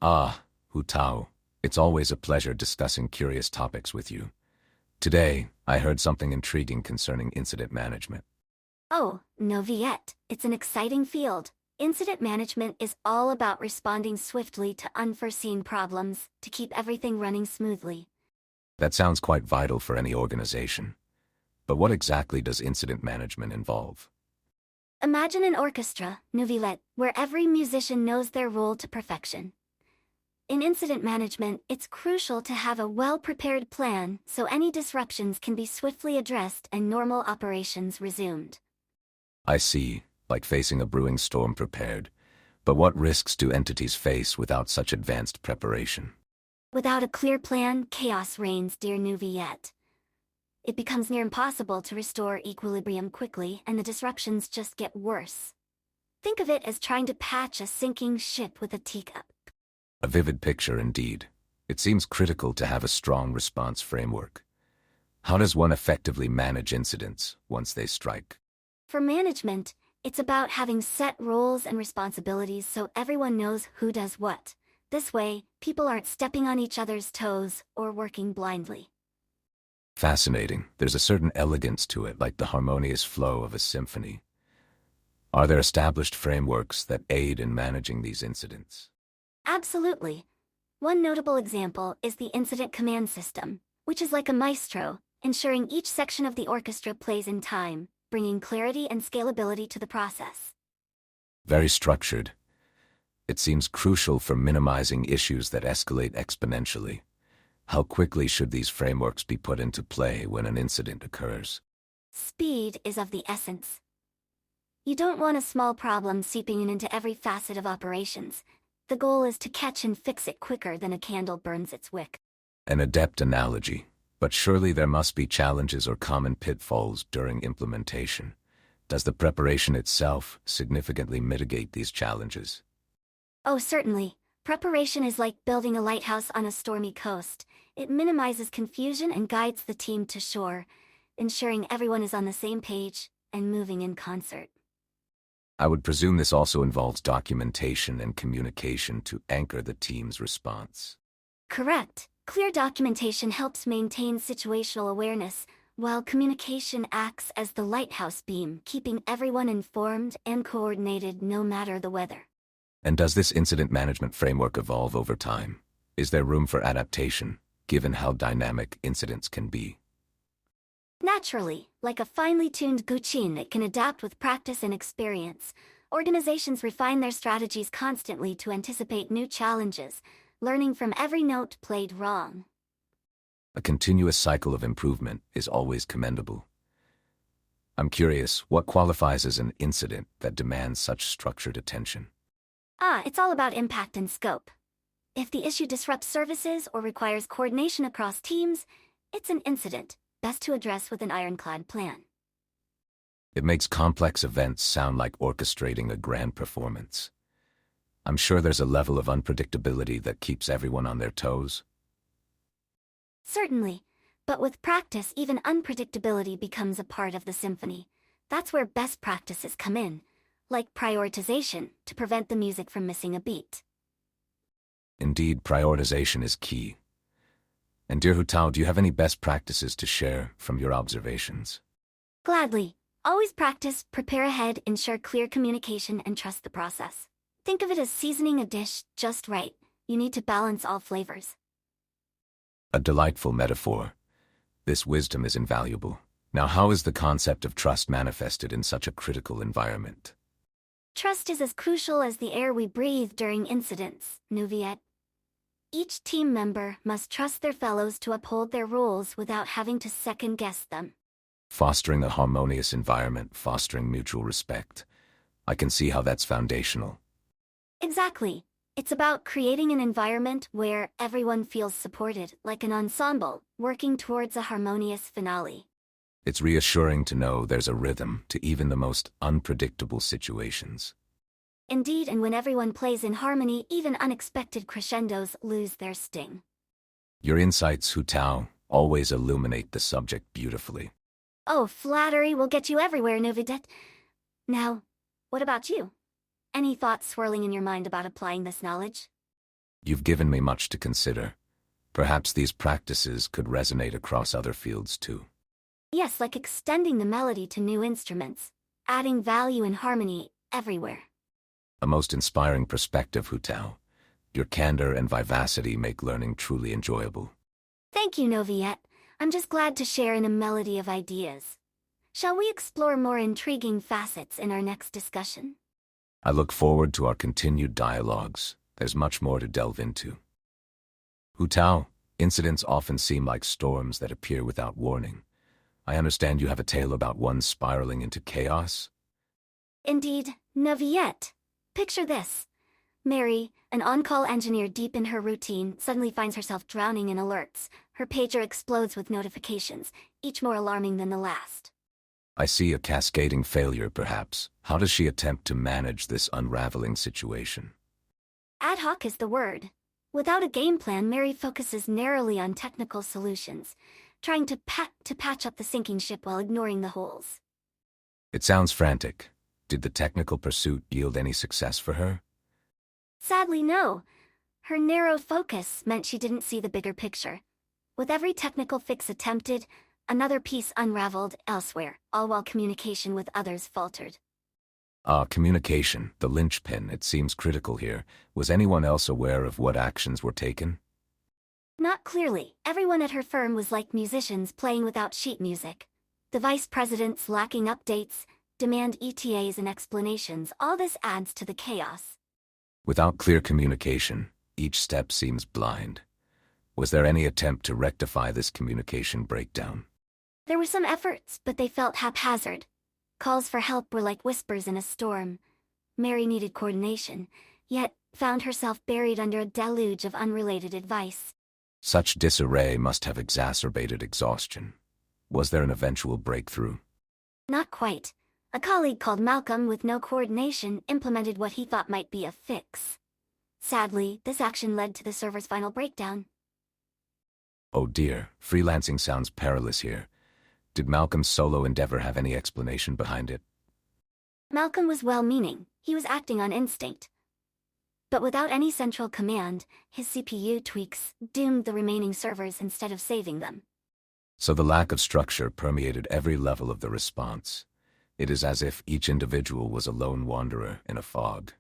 Ah, Hu Tao, it's always a pleasure discussing curious topics with you. Today, I heard something intriguing concerning incident management. Oh, Neuvillette, it's an exciting field. Incident management is all about responding swiftly to unforeseen problems to keep everything running smoothly. That sounds quite vital for any organization. But what exactly does incident management involve? Imagine an orchestra, Neuvillette, where every musician knows their role to perfection. In incident management, it's crucial to have a well-prepared plan so any disruptions can be swiftly addressed and normal operations resumed. I see, like facing a brewing storm prepared. But what risks do entities face without such advanced preparation? Without a clear plan, chaos reigns, dear Neuvillette. It becomes near impossible to restore equilibrium quickly, and the disruptions just get worse. Think of it as trying to patch a sinking ship with a teacup. A vivid picture indeed. It seems critical to have a strong response framework. How does one effectively manage incidents once they strike? For management, it's about having set roles and responsibilities so everyone knows who does what. This way, people aren't stepping on each other's toes or working blindly. Fascinating. There's a certain elegance to it, like the harmonious flow of a symphony. Are there established frameworks that aid in managing these incidents? Absolutely. One notable example is the incident command system, which is like a maestro, ensuring each section of the orchestra plays in time, bringing clarity and scalability to the process. Very structured. It seems crucial for minimizing issues that escalate exponentially. How quickly should these frameworks be put into play when an incident occurs? Speed is of the essence. You don't want a small problem seeping into every facet of operations. The goal is to catch and fix it quicker than a candle burns its wick. An adept analogy, but surely there must be challenges or common pitfalls during implementation. Does the preparation itself significantly mitigate these challenges? Oh, certainly. Preparation is like building a lighthouse on a stormy coast. It minimizes confusion and guides the team to shore, ensuring everyone is on the same page and moving in concert. I would presume this also involves documentation and communication to anchor the team's response. Correct. Clear documentation helps maintain situational awareness, while communication acts as the lighthouse beam, keeping everyone informed and coordinated no matter the weather. And does this incident management framework evolve over time? Is there room for adaptation, given how dynamic incidents can be? Naturally, like a finely tuned guqin, it can adapt with practice and experience. Organizations refine their strategies constantly to anticipate new challenges, learning from every note played wrong. A continuous cycle of improvement is always commendable. I'm curious, what qualifies as an incident that demands such structured attention? It's all about impact and scope. If the issue disrupts services or requires coordination across teams, it's an incident, best to address with an ironclad plan. It makes complex events sound like orchestrating a grand performance. I'm sure there's a level of unpredictability that keeps everyone on their toes. Certainly, but with practice, even unpredictability becomes a part of the symphony. That's where best practices come in, like prioritization, to prevent the music from missing a beat. Indeed, prioritization is key. And dear Hu Tao, do you have any best practices to share from your observations? Gladly. Always practice, prepare ahead, ensure clear communication, and trust the process. Think of it as seasoning a dish just right. You need to balance all flavors. A delightful metaphor. This wisdom is invaluable. Now, how is the concept of trust manifested in such a critical environment? Trust is as crucial as the air we breathe during incidents, Neuvillette. Each team member must trust their fellows to uphold their roles without having to second-guess them. Fostering a harmonious environment, fostering mutual respect. I can see how that's foundational. Exactly. It's about creating an environment where everyone feels supported, like an ensemble, working towards a harmonious finale. It's reassuring to know there's a rhythm to even the most unpredictable situations. Indeed, and when everyone plays in harmony, even unexpected crescendos lose their sting. Your insights, Hu Tao, always illuminate the subject beautifully. Oh, flattery will get you everywhere, Neuvillette. Now, what about you? Any thoughts swirling in your mind about applying this knowledge? You've given me much to consider. Perhaps these practices could resonate across other fields too. Yes, like extending the melody to new instruments, adding value and harmony everywhere. A most inspiring perspective, Hu Tao. Your candor and vivacity make learning truly enjoyable. Thank you, Neuvillette. I'm just glad to share in a melody of ideas. Shall we explore more intriguing facets in our next discussion? I look forward to our continued dialogues. There's much more to delve into. Hu Tao, incidents often seem like storms that appear without warning. I understand you have a tale about one spiraling into chaos? Indeed, Neuvillette. Picture this. Mary, an on-call engineer deep in her routine, suddenly finds herself drowning in alerts. Her pager explodes with notifications, each more alarming than the last. I see a cascading failure, perhaps. How does she attempt to manage this unraveling situation? Ad hoc is the word. Without a game plan, Mary focuses narrowly on technical solutions, trying to patch up the sinking ship while ignoring the holes. It sounds frantic. Did the technical pursuit yield any success for her? Sadly, no. Her narrow focus meant she didn't see the bigger picture. With every technical fix attempted, another piece unraveled elsewhere, all while communication with others faltered. Communication, the linchpin, it seems critical here. Was anyone else aware of what actions were taken? Not clearly. Everyone at her firm was like musicians playing without sheet music. The vice presidents lacking updates, demand ETAs and explanations. All this adds to the chaos. Without clear communication, each step seems blind. Was there any attempt to rectify this communication breakdown? There were some efforts, but they felt haphazard. Calls for help were like whispers in a storm. Mary needed coordination, yet found herself buried under a deluge of unrelated advice. Such disarray must have exacerbated exhaustion. Was there an eventual breakthrough? Not quite. A colleague called Malcolm, with no coordination, implemented what he thought might be a fix. Sadly, this action led to the server's final breakdown. Oh dear, freelancing sounds perilous here. Did Malcolm's solo endeavor have any explanation behind it? Malcolm was well-meaning. He was acting on instinct. But without any central command, his CPU tweaks doomed the remaining servers instead of saving them. So the lack of structure permeated every level of the response. It is as if each individual was a lone wanderer in a fog.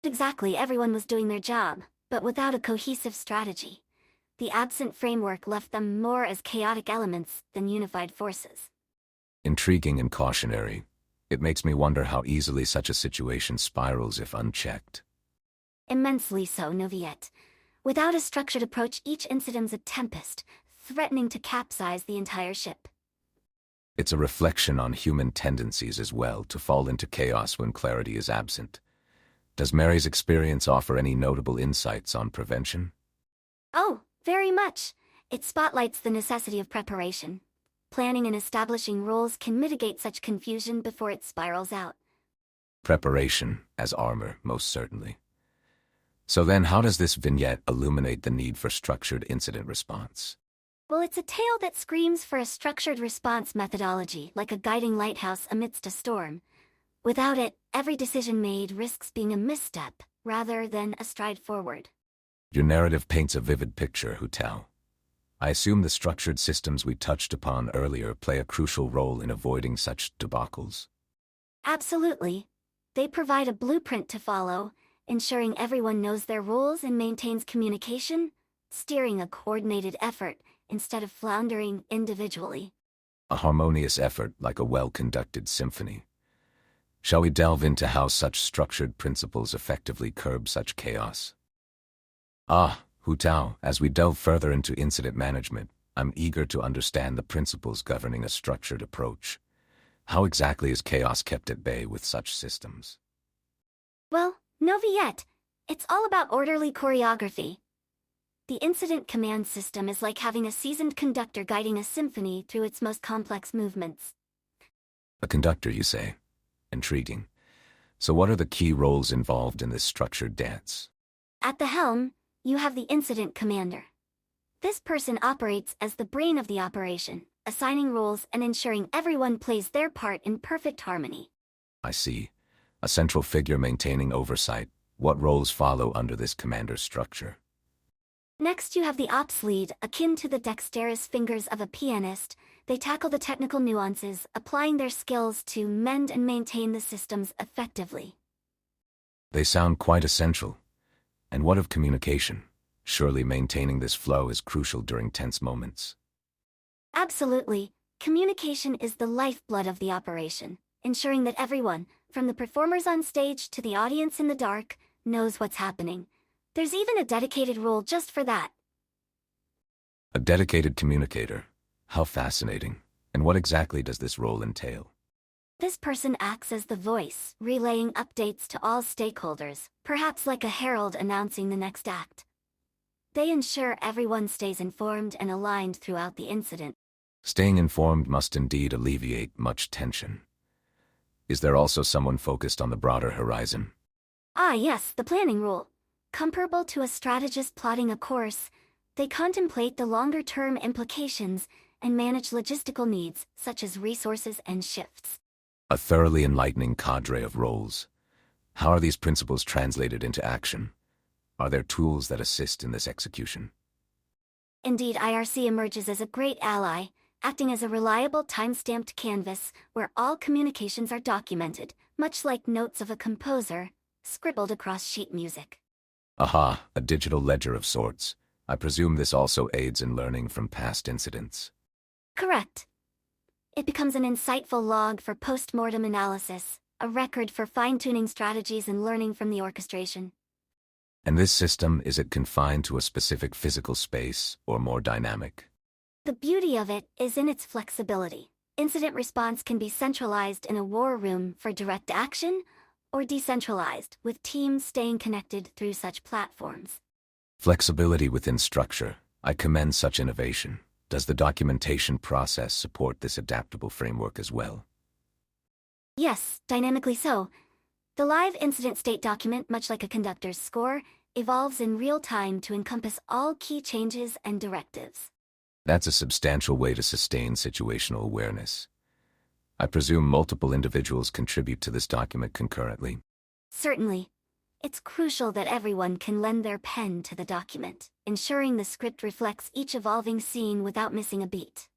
Exactly, everyone was doing their job, but without a cohesive strategy. The absent framework left them more as chaotic elements than unified forces. Intriguing and cautionary. It makes me wonder how easily such a situation spirals if unchecked. Immensely so, Neuvillette. Without a structured approach, each incident's a tempest, threatening to capsize the entire ship. It's a reflection on human tendencies as well, to fall into chaos when clarity is absent. Does Mary's experience offer any notable insights on prevention? Oh, very much. It spotlights the necessity of preparation. Planning and establishing rules can mitigate such confusion before it spirals out. Preparation as armor, most certainly. So then, how does this vignette illuminate the need for structured incident response? Well, it's a tale that screams for a structured response methodology, like a guiding lighthouse amidst a storm. Without it, every decision made risks being a misstep, rather than a stride forward. Your narrative paints a vivid picture, Hu Tao. I assume the structured systems we touched upon earlier play a crucial role in avoiding such debacles. Absolutely. They provide a blueprint to follow, ensuring everyone knows their roles and maintains communication, steering a coordinated effort instead of floundering individually. A harmonious effort, like a well-conducted symphony. Shall we delve into how such structured principles effectively curb such chaos? Hu Tao, as we delve further into incident management, I'm eager to understand the principles governing a structured approach. How exactly is chaos kept at bay with such systems? Well, Neuvillette, it's all about orderly choreography. The incident command system is like having a seasoned conductor guiding a symphony through its most complex movements. A conductor, you say? Intriguing. So what are the key roles involved in this structured dance? At the helm, you have the incident commander. This person operates as the brain of the operation, assigning roles and ensuring everyone plays their part in perfect harmony. I see. A central figure maintaining oversight. What roles follow under this commander structure? Next, you have the ops lead, akin to the dexterous fingers of a pianist. They tackle the technical nuances, applying their skills to mend and maintain the systems effectively. They sound quite essential. And what of communication? Surely maintaining this flow is crucial during tense moments. Absolutely. Communication is the lifeblood of the operation, ensuring that everyone, from the performers on stage to the audience in the dark, knows what's happening. There's even a dedicated role just for that. A dedicated communicator. How fascinating. And what exactly does this role entail? This person acts as the voice, relaying updates to all stakeholders, perhaps like a herald announcing the next act. They ensure everyone stays informed and aligned throughout the incident. Staying informed must indeed alleviate much tension. Is there also someone focused on the broader horizon? Ah yes, the planning role. Comparable to a strategist plotting a course, they contemplate the longer-term implications and manage logistical needs, such as resources and shifts. A thoroughly enlightening cadre of roles. How are these principles translated into action? Are there tools that assist in this execution? Indeed, IRC emerges as a great ally, acting as a reliable time-stamped canvas where all communications are documented, much like notes of a composer, scribbled across sheet music. Aha, a digital ledger of sorts. I presume this also aids in learning from past incidents. Correct. It becomes an insightful log for post-mortem analysis, a record for fine-tuning strategies and learning from the orchestration. And this system, is it confined to a specific physical space or more dynamic? The beauty of it is in its flexibility. Incident response can be centralized in a war room for direct action, or decentralized, with teams staying connected through such platforms. Flexibility within structure. I commend such innovation. Does the documentation process support this adaptable framework as well? Yes, dynamically so. The live incident state document, much like a conductor's score, evolves in real time to encompass all key changes and directives. That's a substantial way to sustain situational awareness. I presume multiple individuals contribute to this document concurrently. Certainly. It's crucial that everyone can lend their pen to the document, ensuring the script reflects each evolving scene without missing a beat.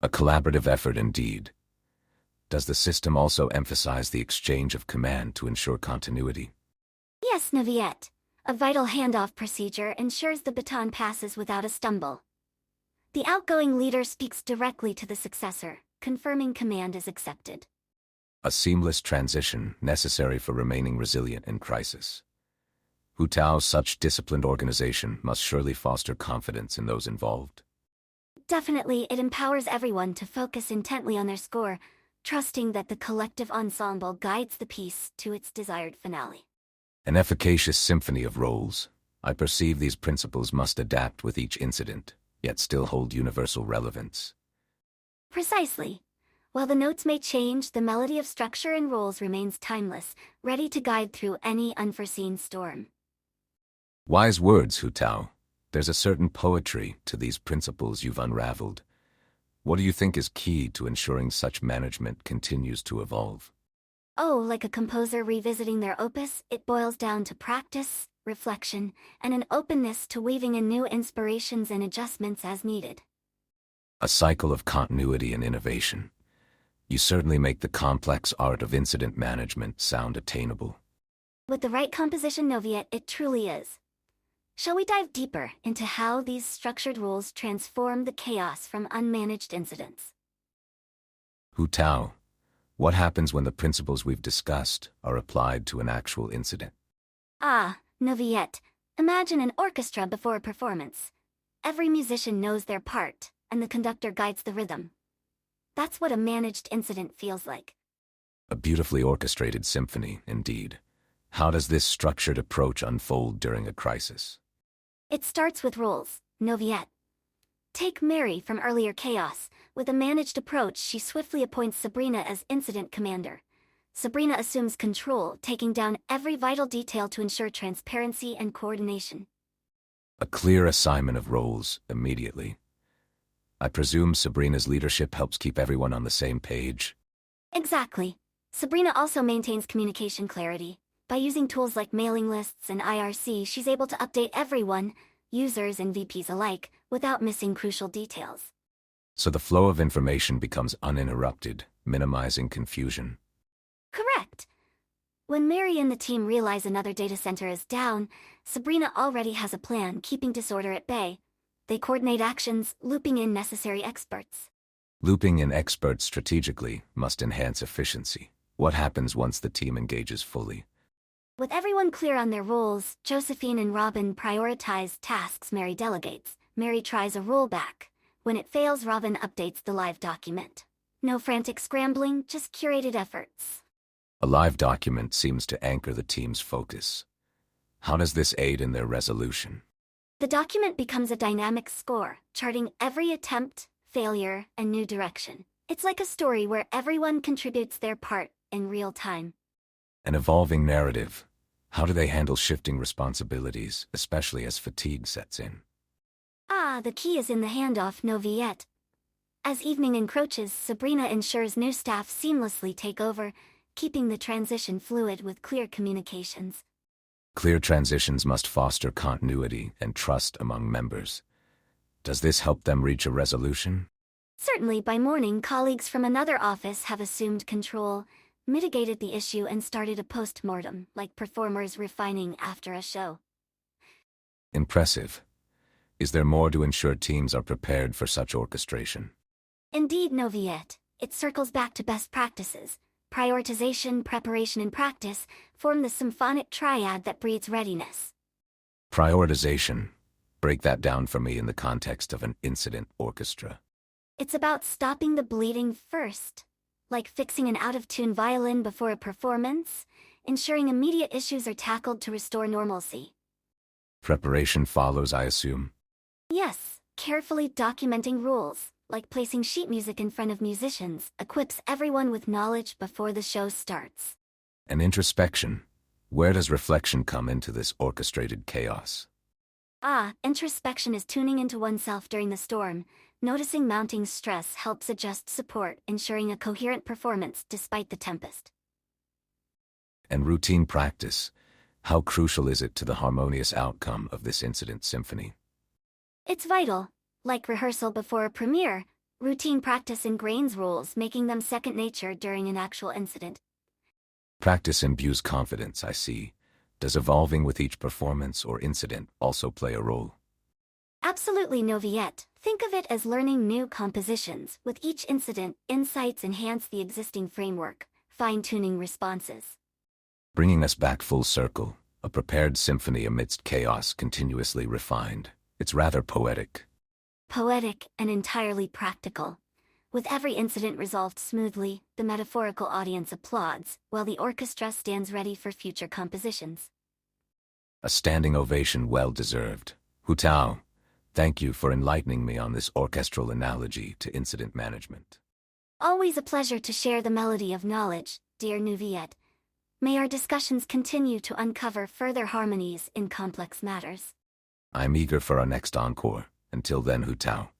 A collaborative effort indeed. Does the system also emphasize the exchange of command to ensure continuity? Yes, Neuvillette. A vital handoff procedure ensures the baton passes without a stumble. The outgoing leader speaks directly to the successor, confirming command is accepted. A seamless transition necessary for remaining resilient in crisis. Hu Tao's such disciplined organization must surely foster confidence in those involved. Definitely, it empowers everyone to focus intently on their score, trusting that the collective ensemble guides the piece to its desired finale. An efficacious symphony of roles. I perceive these principles must adapt with each incident, yet still hold universal relevance. Precisely. While the notes may change, the melody of structure and roles remains timeless, ready to guide through any unforeseen storm. Wise words, Hu Tao. There's a certain poetry to these principles you've unraveled. What do you think is key to ensuring such management continues to evolve? Oh, like a composer revisiting their opus, it boils down to practice, reflection, and an openness to weaving in new inspirations and adjustments as needed. A cycle of continuity and innovation. You certainly make the complex art of incident management sound attainable. With the right composition, Neuvillette, it truly is. Shall we dive deeper into how these structured rules transform the chaos from unmanaged incidents? Hu Tao, what happens when the principles we've discussed are applied to an actual incident? Ah, Neuvillette, imagine an orchestra before a performance. Every musician knows their part, and the conductor guides the rhythm. That's what a managed incident feels like. A beautifully orchestrated symphony, indeed. How does this structured approach unfold during a crisis? It starts with roles, Neuvillette. Take Mary from earlier Chaos. With a managed approach, she swiftly appoints Sabrina as incident commander. Sabrina assumes control, taking down every vital detail to ensure transparency and coordination. A clear assignment of roles, immediately. I presume Sabrina's leadership helps keep everyone on the same page? Exactly. Sabrina also maintains communication clarity. By using tools like mailing lists and IRC, she's able to update everyone, users and VPs alike, without missing crucial details. So the flow of information becomes uninterrupted, minimizing confusion. Correct. When Mary and the team realize another data center is down, Sabrina already has a plan keeping disorder at bay. They coordinate actions, looping in necessary experts. Looping in experts strategically must enhance efficiency. What happens once the team engages fully? With everyone clear on their roles, Josephine and Robin prioritize tasks Mary delegates. Mary tries a rollback. When it fails, Robin updates the live document. No frantic scrambling, just curated efforts. A live document seems to anchor the team's focus. How does this aid in their resolution? The document becomes a dynamic score, charting every attempt, failure, and new direction. It's like a story where everyone contributes their part in real time. An evolving narrative. How do they handle shifting responsibilities, especially as fatigue sets in? The key is in the handoff, Neuvillette. As evening encroaches, Sabrina ensures new staff seamlessly take over, keeping the transition fluid with clear communications. Clear transitions must foster continuity and trust among members. Does this help them reach a resolution? Certainly, by morning, colleagues from another office have assumed control, mitigated the issue, and started a post-mortem, like performers refining after a show. Impressive. Is there more to ensure teams are prepared for such orchestration? Indeed, Neuvillette. It circles back to best practices. Prioritization, preparation, and practice form the symphonic triad that breeds readiness. Prioritization. Break that down for me in the context of an incident orchestra. It's about stopping the bleeding first, like fixing an out-of-tune violin before a performance, ensuring immediate issues are tackled to restore normalcy. Preparation follows, I assume. Yes, carefully documenting rules, like placing sheet music in front of musicians, equips everyone with knowledge before the show starts. And introspection. Where does reflection come into this orchestrated chaos? Introspection is tuning into oneself during the storm. Noticing mounting stress helps adjust support, ensuring a coherent performance despite the tempest. And routine practice. How crucial is it to the harmonious outcome of this incident symphony? It's vital. Like rehearsal before a premiere, routine practice ingrains rules, making them second nature during an actual incident. Practice imbues confidence, I see. Does evolving with each performance or incident also play a role? Absolutely, Neuvillette. Think of it as learning new compositions. With each incident, insights enhance the existing framework, fine-tuning responses. Bringing us back full circle, a prepared symphony amidst chaos continuously refined. It's rather poetic. Poetic and entirely practical. With every incident resolved smoothly, the metaphorical audience applauds, while the orchestra stands ready for future compositions. A standing ovation well-deserved. Hu Tao, thank you for enlightening me on this orchestral analogy to incident management. Always a pleasure to share the melody of knowledge, dear Neuvillette. May our discussions continue to uncover further harmonies in complex matters. I'm eager for our next encore. Until then, Hu Tao.